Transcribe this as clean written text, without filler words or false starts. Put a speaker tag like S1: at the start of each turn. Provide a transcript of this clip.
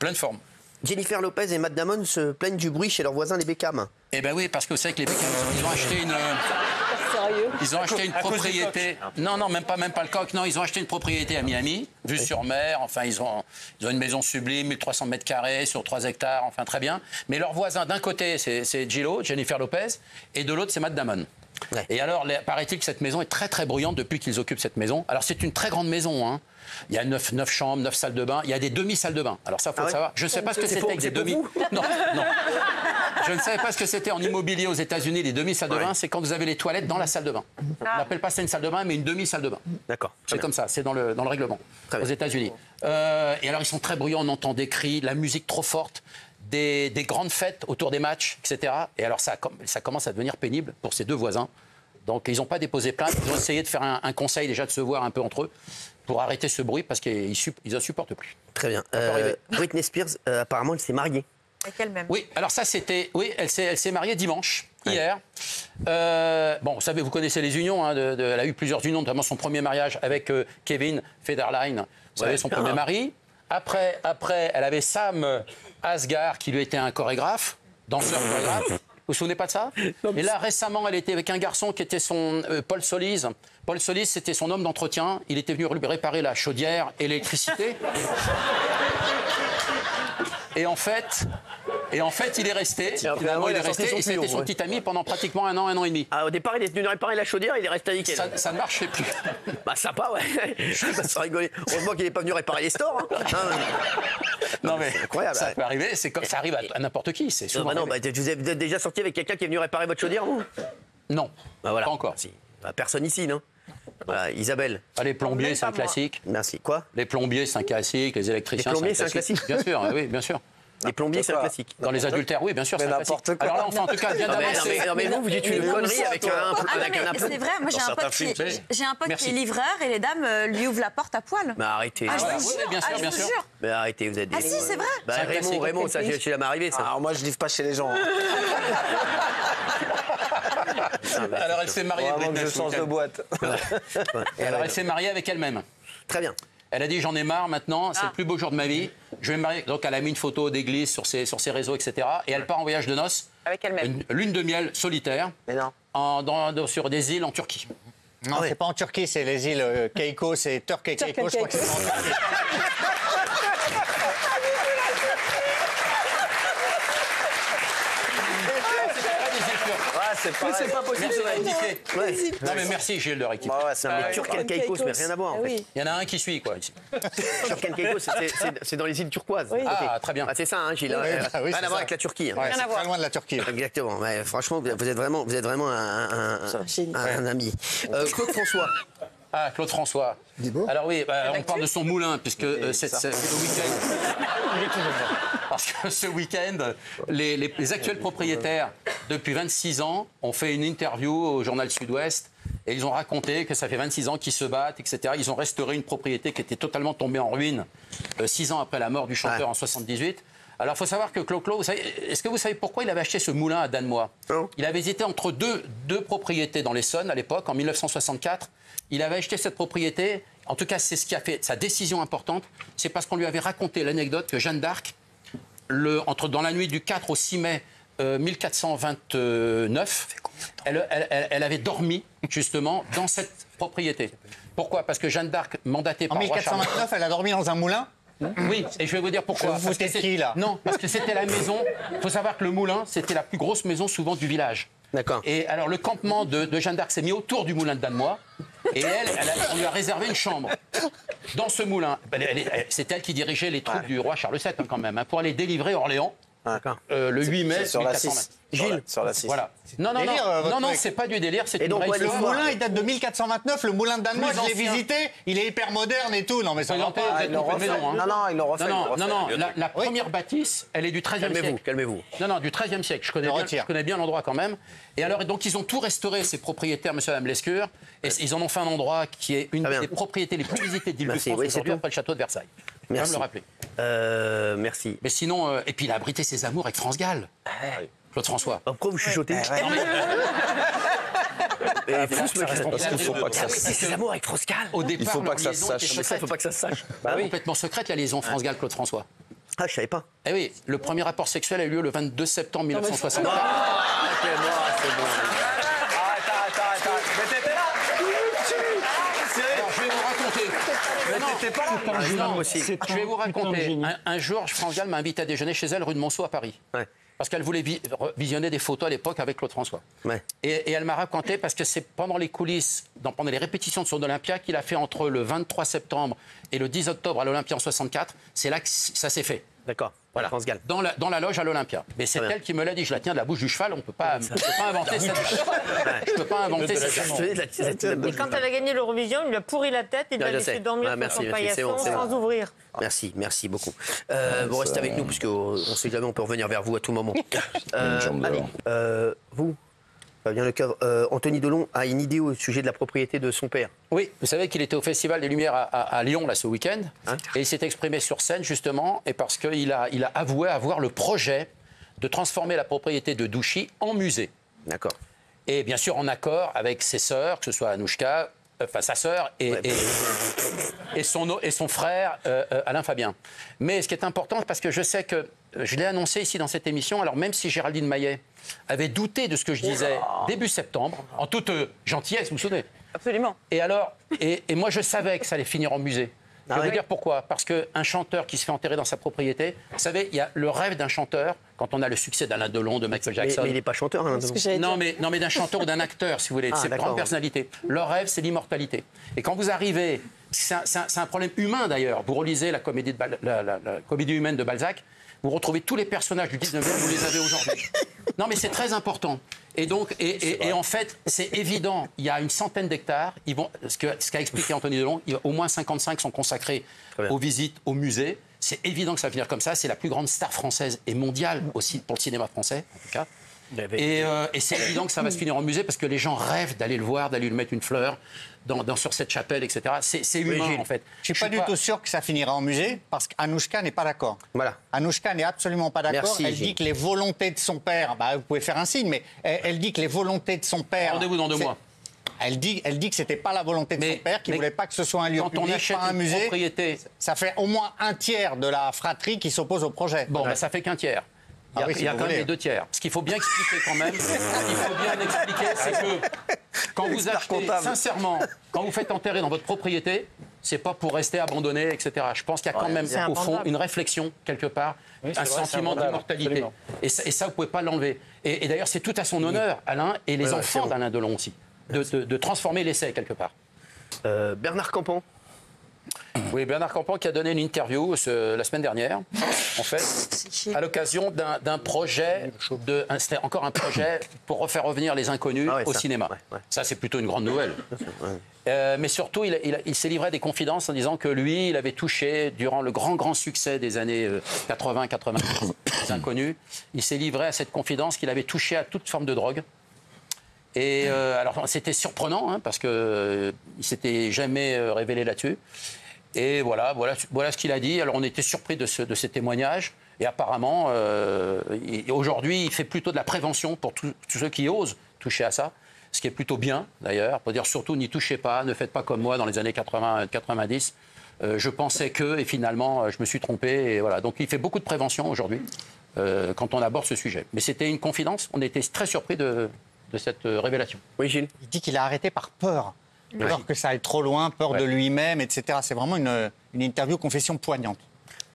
S1: pleine forme.
S2: Jennifer Lopez et Matt Damon se plaignent du bruit chez leurs voisins les Beckham.
S1: Eh ben oui, parce que vous savez que les Beckham, ils ont acheté une... Ils ont acheté une propriété. Non, même pas le coq. Non, ils ont acheté une propriété à Miami, vue sur mer. Enfin, ils ont une maison sublime, 1300 mètres carrés sur 3 hectares. Enfin, très bien. Mais leur voisin, d'un côté, c'est Jennifer Lopez, et de l'autre, c'est Matt Damon. Ouais. Et alors, paraît-il que cette maison est très, très bruyante depuis qu'ils occupent cette maison. Alors, c'est une très grande maison, hein. Il y a 9 chambres, 9 salles de bain. Il y a des demi-salles de bain. Alors ça, faut le savoir. Je ne sais pas ce que c'était avec des demi... Non. Je ne savais pas ce que c'était en immobilier aux États-Unis, les demi-salles de bain. C'est quand vous avez les toilettes dans la salle de bain. On n'appelle pas ça une salle de bain, mais une demi-salle de bain.
S2: D'accord.
S1: C'est comme ça, c'est dans le règlement aux États-Unis. Et alors, ils sont très bruyants, on entend des cris, la musique trop forte, des grandes fêtes autour des matchs, etc. Et alors, ça commence à devenir pénible pour ces deux voisins. Donc, ils n'ont pas déposé plainte. Ils ont essayé de faire un conseil, déjà, de se voir un peu entre eux, pour arrêter ce bruit, parce qu'ils ne supportent plus.
S2: Très bien. Britney Spears, apparemment, elle s'est mariée.
S3: Avec elle-même.
S1: Oui, alors ça, c'était... Oui, elle s'est mariée dimanche, hier. Bon, vous connaissez les unions. Hein, elle a eu plusieurs unions, notamment son premier mariage avec Kevin Federline. Vous savez, son premier mari. Après, elle avait Sam Asghar, qui lui était un chorégraphe, danseur chorégraphe. Vous vous souvenez pas de ça? Et là, récemment, elle était avec un garçon qui était son Paul Solis. Paul Solis, c'était son homme d'entretien. Il était venu lui réparer la chaudière et l'électricité. Et en fait, il est resté. Finalement, il est resté. Et c'était son petit ami pendant pratiquement un an et demi.
S2: Ah, au départ, il est venu réparer la chaudière, il est resté avec elle.
S1: Ça ne marchait plus.
S2: Bah, sympa, ouais. Ça rigoler. Heureusement qu'il n'est pas venu réparer les stores. Hein.
S1: Non, mais
S2: incroyable.
S1: Ça peut arriver, c'est comme ça arrive à n'importe qui. C'est souvent.
S2: Non, vous êtes déjà sorti avec quelqu'un qui est venu réparer votre chaudière, vous?
S1: Non.
S2: Bah, voilà.
S1: Pas encore.
S2: Si. Bah, personne ici, non? Voilà, Isabelle.
S1: Ah, les plombiers, c'est un classique.
S2: Merci. Quoi?
S1: Les plombiers, c'est un classique. Les électriciens,
S2: les plombiers, c'est un classique.
S1: Bien sûr, oui, bien sûr.
S2: Les plombiers, c'est un classique.
S1: Dans les adultères, oui, bien sûr, c'est un classique. Alors là, enfin, en tout cas, bien d'avancer.
S2: Non, mais vous dites une connerie avec un
S3: C'est vrai, moi j'ai un pote qui est livreur et les dames lui ouvrent la porte à poil.
S2: Mais arrêtez.
S3: Ah, je vous jure.
S1: Bien sûr, bien sûr.
S2: Mais arrêtez, vous êtes des...
S3: Ah si, c'est vrai.
S2: Bah, Raymond, ça c'est jamais arrivé, ça.
S4: Alors moi, je livre pas chez les gens.
S1: Alors elle s'est mariée.
S4: Vraiment que je change de boîte.
S1: Alors elle s'est mariée avec elle-même.
S2: Très bien.
S1: Elle a dit j'en ai marre maintenant, c'est le plus beau jour de ma vie. Je vais me marier. Donc elle a mis une photo d'église sur ses réseaux, etc. Et elle part en voyage de noces.
S3: Avec elle-même.
S1: Une lune de miel solitaire.
S2: Mais non.
S1: Sur des îles en Turquie.
S5: Non, c'est pas en Turquie, c'est les îles Caicos, c'est Turk et Caicos, je crois que c'est en Turquie.
S2: C'est pas possible de
S1: rectifier. Non mais merci Gilles de rectifier.
S2: Mais Turk et Caicos, mais rien à voir. En fait.
S1: Il y en a un qui suit quoi ici.
S2: Turk et Caicos, c'est dans les îles turquoises.
S1: Oui. Ah très bien.
S2: Ah, c'est ça, hein, Gilles. Rien à voir avec la Turquie.
S5: Ouais, rien à voir. Très loin de la Turquie.
S2: Exactement. Ouais, franchement, vous êtes vraiment un ami. Claude François.
S1: Ah, Claude François. Alors oui, on parle de son moulin, puisque c'est le week-end. Parce que ce week-end, les actuels propriétaires, depuis 26 ans, ont fait une interview au journal Sud-Ouest et ils ont raconté que ça fait 26 ans qu'ils se battent, etc. Ils ont restauré une propriété qui était totalement tombée en ruine 6 ans après la mort du chanteur en 78. Alors, il faut savoir que Clo-Clo, est-ce que vous savez pourquoi il avait acheté ce moulin à Danemois? Il avait hésité entre deux propriétés dans l'Essonne, à l'époque, en 1964. Il avait acheté cette propriété. En tout cas, c'est ce qui a fait sa décision importante. C'est parce qu'on lui avait raconté l'anecdote que Jeanne d'Arc, dans la nuit du 4 au 6 mai 1429, elle avait dormi, justement, dans cette propriété. Pourquoi? Parce que Jeanne d'Arc, mandatée par...
S5: En 1429, elle a dormi dans un moulin?
S1: Oui, et je vais vous dire pourquoi.
S5: Vous foutez de qui, là?
S1: Non, parce que c'était la maison... Il faut savoir que le moulin, c'était la plus grosse maison, souvent, du village.
S2: D'accord.
S1: Et alors, le campement de Jeanne d'Arc s'est mis autour du moulin de Danemois. Et on lui a réservé une chambre dans ce moulin. C'est elle qui dirigeait les troupes du roi Charles VII, quand même, pour aller délivrer Orléans. Le 8 mai
S4: sur la 6.
S1: Gilles,
S4: sur la 6.
S1: Voilà. Non, c'est pas du délire, c'est une vraie
S5: Le
S1: histoire.
S5: moulin, il date de 1429. Le moulin de Danemois, je l'ai visité. Il est hyper moderne et tout. Non, mais ça va pas.
S4: Ils l'ont refait. Non, ils l'ont refait.
S1: Non. La première bâtisse, elle est du XIIIe siècle.
S2: Calmez-vous.
S1: Non, du XIIIe siècle. Je connais bien l'endroit quand même. Et alors, donc, ils ont tout restauré, ces propriétaires, monsieur et madame Lescure. Et ils en ont fait un endroit qui est une des propriétés les plus visitées d'Île-de-France aujourd'hui, après le château de Versailles.
S2: Merci.
S1: Je me le rappeler.
S2: Merci.
S1: Mais sinon, et puis il a abrité ses amours avec France Gall. Claude François.
S2: Pourquoi vous chuchotez? Il
S4: faut pas que ça se sache.
S2: C'est l'amour avec France Gall.
S1: Au départ,
S4: il faut pas que ça se sache.
S2: Mais ça, il faut pas que ça se sache.
S1: Complètement secrète la liaison France Gall Claude François.
S2: Ah, je savais pas.
S1: Eh oui, le premier rapport sexuel a eu lieu le 22 septembre 1964.
S2: Ok, bon, c'est bon.
S4: Attends. Mais t'étais là.
S1: Alors, je vais vous raconter.
S4: Mais t'étais pas là.
S1: Non, je vais vous raconter. Un jour, France Gall m'a invité à déjeuner chez elle, rue de Monceau, à Paris.
S2: Ouais.
S1: Parce qu'elle voulait visionner des photos à l'époque avec Claude François.
S2: Ouais.
S1: Et elle m'a raconté, parce que c'est pendant les coulisses, pendant les répétitions de son Olympia, qu'il a fait entre le 23 septembre et le 10 octobre à l'Olympia en 64. C'est là que ça s'est fait.
S2: D'accord.
S1: Voilà.
S2: France Gall.
S1: Dans la loge à l'Olympia. Mais c'est elle qui me l'a dit. Je la tiens de la bouche du cheval. On ne peut pas inventer cette. Je peux pas inventer cette.
S6: Et quand elle a gagné l'Eurovision, il lui a pourri la tête, il l'a laissé dormir sur son paillasson sans ouvrir.
S2: Merci beaucoup. Vous restez avec nous, puisqu'on ne sait jamais, on peut revenir vers vous à tout moment. Allez, vous, Fabien Lecoeuvre, Anthony Delon a une idée au sujet de la propriété de son père.
S1: Oui, vous savez qu'il était au Festival des Lumières à Lyon là, ce week-end. Et il s'est exprimé sur scène, justement, et parce qu'il a avoué avoir le projet de transformer la propriété de Douchy en musée.
S2: D'accord.
S1: Et bien sûr en accord avec ses sœurs, que ce soit Anouchka, enfin sa sœur et son frère Alain Fabien. Mais ce qui est important, parce que je sais que je l'ai annoncé ici dans cette émission, alors même si Géraldine Maillet avait douté de ce que je disais début septembre, en toute gentillesse, vous vous souvenez?
S3: Absolument.
S1: Et alors, et moi je savais que ça allait finir en musée. Je vais vous dire pourquoi. Parce qu'un chanteur qui se fait enterrer dans sa propriété, vous savez, il y a le rêve d'un chanteur, quand on a le succès d'Alain Delon, de Michael Jackson.
S2: Mais il n'est pas chanteur, Alain Delon.
S1: Non, mais d'un chanteur ou d'un acteur, si vous voulez, de ses grandes personnalités. Leur rêve, c'est l'immortalité. Et quand vous arrivez, c'est un problème humain d'ailleurs. Vous relisez la comédie humaine de Balzac, vous retrouvez tous les personnages du 19e, vous les avez aujourd'hui. Non, mais c'est très important. Et donc, en fait, c'est évident, il y a une centaine d'hectares. Ce qu'a expliqué Anthony Delon, au moins 55 sont consacrés aux visites, aux musées. C'est évident que ça va finir comme ça. C'est la plus grande star française et mondiale aussi pour le cinéma français, en tout cas. Et c'est évident que ça va se finir en musée parce que les gens rêvent d'aller le voir, d'aller lui mettre une fleur sur cette chapelle, etc. C'est humain, en fait.
S5: Je ne suis pas du tout sûr que ça finira en musée parce qu'Anouchka n'est pas d'accord.
S2: Voilà.
S5: Anouchka n'est absolument pas d'accord. Elle dit que les volontés de son père, vous pouvez faire un signe, mais elle dit que les volontés de son père...
S1: Rendez-vous dans 2 mois.
S5: Elle dit que c'était pas la volonté de son père, qu'il voulait pas que ce soit un lieu public,
S1: quand on achète
S5: pas un musée.
S1: Propriété...
S5: Ça fait au moins un tiers de la fratrie qui s'oppose au projet.
S1: Bon, ça fait qu'un tiers. Il y a quand même les 2 tiers. Ce qu'il faut bien expliquer quand même, c'est que quand vous achetez, sincèrement, quand vous faites enterrer dans votre propriété, c'est pas pour rester abandonné, etc. Je pense qu'il y a quand même, au fond, une réflexion, quelque part, un sentiment d'immortalité. Et ça, vous pouvez pas l'enlever. Et d'ailleurs, c'est tout à son honneur, Alain, et les enfants d'Alain Delon aussi, de transformer l'essai, quelque part.
S2: Bernard Campan.
S1: Oui, Bernard Campan qui a donné une interview la semaine dernière, en fait, à l'occasion d'un projet, c'était encore un projet pour refaire revenir les inconnus au cinéma. Ça, c'est plutôt une grande nouvelle. Mais surtout, il s'est livré à des confidences en disant que lui, il avait touché, durant le grand succès des années 80-90, les inconnus, il s'est livré à cette confidence qu'il avait touché à toute forme de drogue. Et alors, c'était surprenant, parce qu'il ne s'était jamais révélé là-dessus. Et voilà ce qu'il a dit. Alors, on était surpris de ces témoignages. Et apparemment, aujourd'hui, il fait plutôt de la prévention pour tous ceux qui osent toucher à ça. Ce qui est plutôt bien, d'ailleurs. Pour dire surtout, n'y touchez pas, ne faites pas comme moi dans les années 80-90. Je pensais que, et finalement, je me suis trompé. Et voilà. Donc, il fait beaucoup de prévention aujourd'hui quand on aborde ce sujet. Mais c'était une confidence. On était très surpris de cette révélation.
S2: Oui, Gilles.
S5: Il dit qu'il a arrêté par peur. Peur que ça aille trop loin, peur de lui-même, etc. C'est vraiment une interview confession poignante.